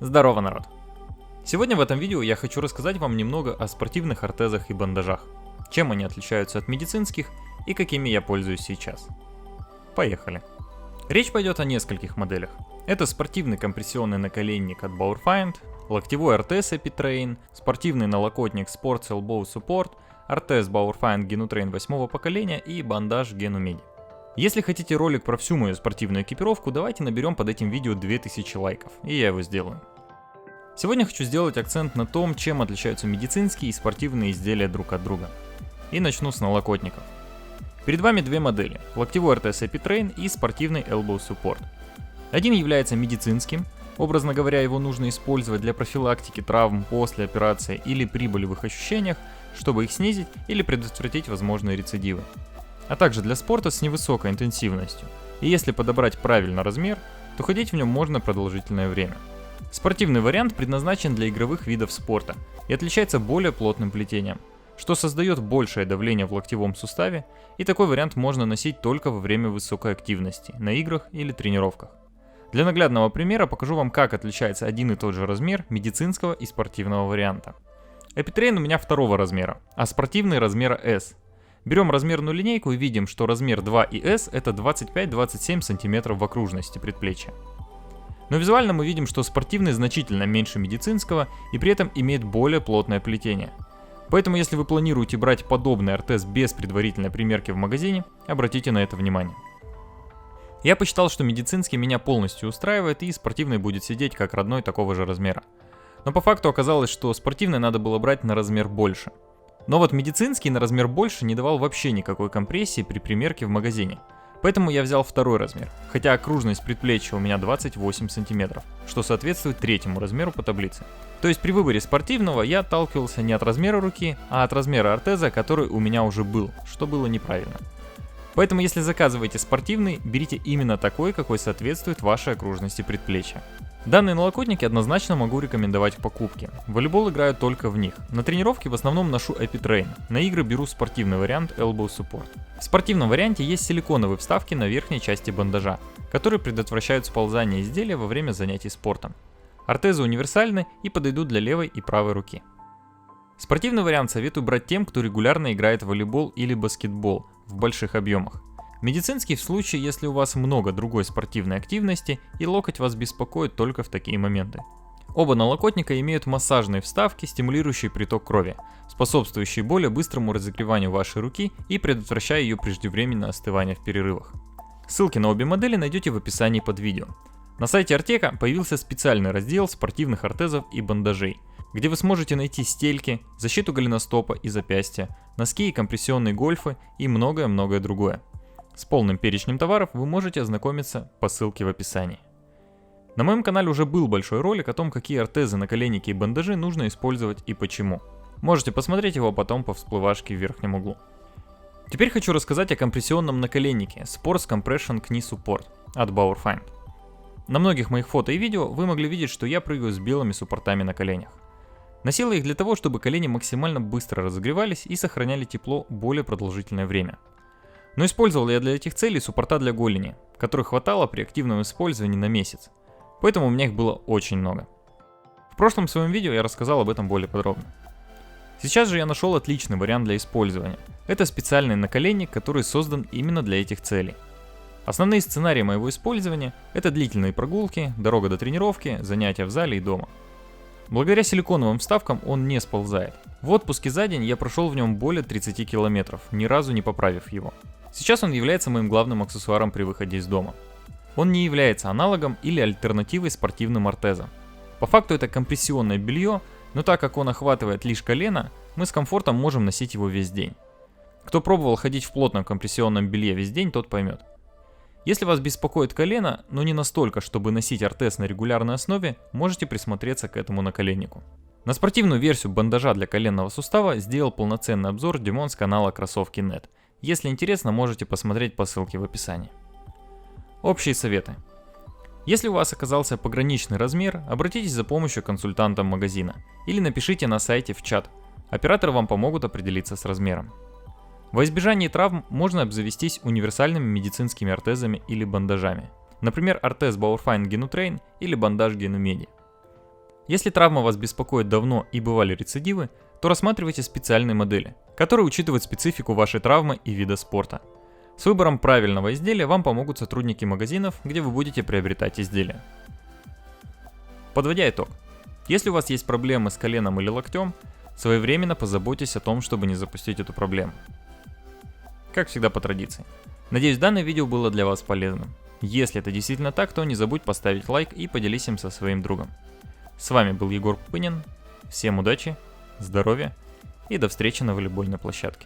Здорово, народ! Сегодня в этом видео я хочу рассказать вам немного о спортивных ортезах и бандажах, чем они отличаются от медицинских и какими я пользуюсь сейчас. Поехали! Речь пойдет о нескольких моделях. Это спортивный компрессионный наколенник от Bauerfeind, локтевой ортез Epitrain, спортивный налокотник Sports Elbow Support, ортез Bauerfeind Genutrain 8 поколения и бандаж GenuMedi. Если хотите ролик про всю мою спортивную экипировку, давайте наберем под этим видео 2000 лайков, и я его сделаю. Сегодня хочу сделать акцент на том, чем отличаются медицинские и спортивные изделия друг от друга. И начну с налокотников. Перед вами две модели, локтевой ортез Epitrain и спортивный Elbow Support. Один является медицинским, образно говоря, его нужно использовать для профилактики травм после операции или при болевых ощущениях, чтобы их снизить или предотвратить возможные рецидивы. А также для спорта с невысокой интенсивностью, и если подобрать правильно размер, то ходить в нем можно продолжительное время. Спортивный вариант предназначен для игровых видов спорта и отличается более плотным плетением, что создает большее давление в локтевом суставе, и такой вариант можно носить только во время высокой активности, на играх или тренировках. Для наглядного примера покажу вам, как отличается один и тот же размер медицинского и спортивного варианта. Epitrain у меня второго размера, а спортивный размера S. Берем размерную линейку и видим, что размер 2 и S это 25-27 см в окружности предплечья. Но визуально мы видим, что спортивный значительно меньше медицинского и при этом имеет более плотное плетение. Поэтому если вы планируете брать подобный ортез без предварительной примерки в магазине, обратите на это внимание. Я посчитал, что медицинский меня полностью устраивает и спортивный будет сидеть как родной такого же размера. Но по факту оказалось, что спортивный надо было брать на размер больше. Но вот медицинский на размер больше не давал вообще никакой компрессии при примерке в магазине. Поэтому я взял второй размер, хотя окружность предплечья у меня 28 см, что соответствует третьему размеру по таблице. То есть при выборе спортивного я отталкивался не от размера руки, а от размера ортеза, который у меня уже был, что было неправильно. Поэтому если заказываете спортивный, берите именно такой, какой соответствует вашей окружности предплечья. Данные налокотники однозначно могу рекомендовать к покупке. В волейбол играю только в них. На тренировке в основном ношу Epitrain. На игры беру спортивный вариант Elbow Support. В спортивном варианте есть силиконовые вставки на верхней части бандажа, которые предотвращают сползание изделия во время занятий спортом. Ортезы универсальны и подойдут для левой и правой руки. Спортивный вариант советую брать тем, кто регулярно играет в волейбол или баскетбол в больших объемах. Медицинский в случае, если у вас много другой спортивной активности и локоть вас беспокоит только в такие моменты. Оба налокотника имеют массажные вставки, стимулирующие приток крови, способствующие более быстрому разогреванию вашей руки и предотвращая ее преждевременное остывание в перерывах. Ссылки на обе модели найдете в описании под видео. На сайте Артека появился специальный раздел спортивных ортезов и бандажей, где вы сможете найти стельки, защиту голеностопа и запястья, носки и компрессионные гольфы и многое-многое другое. С полным перечнем товаров вы можете ознакомиться по ссылке в описании. На моем канале уже был большой ролик о том, какие ортезы, наколенники и бандажи нужно использовать и почему. Можете посмотреть его потом по всплывашке в верхнем углу. Теперь хочу рассказать о компрессионном наколеннике Sports Compression Knee Support от Bauerfeind. На многих моих фото и видео вы могли видеть, что я прыгаю с белыми суппортами на коленях. Носила их для того, чтобы колени максимально быстро разогревались и сохраняли тепло более продолжительное время. Но использовал я для этих целей суппорта для голени, которых хватало при активном использовании на месяц, поэтому у меня их было очень много. В прошлом своем видео я рассказал об этом более подробно. Сейчас же я нашел отличный вариант для использования. Это специальный наколенник, который создан именно для этих целей. Основные сценарии моего использования – это длительные прогулки, дорога до тренировки, занятия в зале и дома. Благодаря силиконовым вставкам он не сползает. В отпуске за день я прошел в нем более 30 километров, ни разу не поправив его. Сейчас он является моим главным аксессуаром при выходе из дома. Он не является аналогом или альтернативой спортивным ортезам. По факту это компрессионное белье, но так как он охватывает лишь колено, мы с комфортом можем носить его весь день. Кто пробовал ходить в плотном компрессионном белье весь день, тот поймет. Если вас беспокоит колено, но не настолько, чтобы носить ортез на регулярной основе, можете присмотреться к этому наколеннику. На спортивную версию бандажа для коленного сустава сделал полноценный обзор Димон с канала Кроссовки.нет. Если интересно, можете посмотреть по ссылке в описании. Общие советы. Если у вас оказался пограничный размер, обратитесь за помощью к консультантам магазина или напишите на сайте в чат. Операторы вам помогут определиться с размером. Во избежание травм можно обзавестись универсальными медицинскими ортезами или бандажами. Например, ортез Bauerfeind Genutrain или бандаж GenuMedi. Если травма вас беспокоит давно и бывали рецидивы, то рассматривайте специальные модели, которые учитывают специфику вашей травмы и вида спорта. С выбором правильного изделия вам помогут сотрудники магазинов, где вы будете приобретать изделия. Подводя итог, если у вас есть проблемы с коленом или локтем, своевременно позаботьтесь о том, чтобы не запустить эту проблему. Как всегда по традиции. Надеюсь, данное видео было для вас полезным. Если это действительно так, то не забудь поставить лайк и поделись им со своим другом. С вами был Егор Пупынин. Всем удачи, здоровья и до встречи на волейбольной площадке.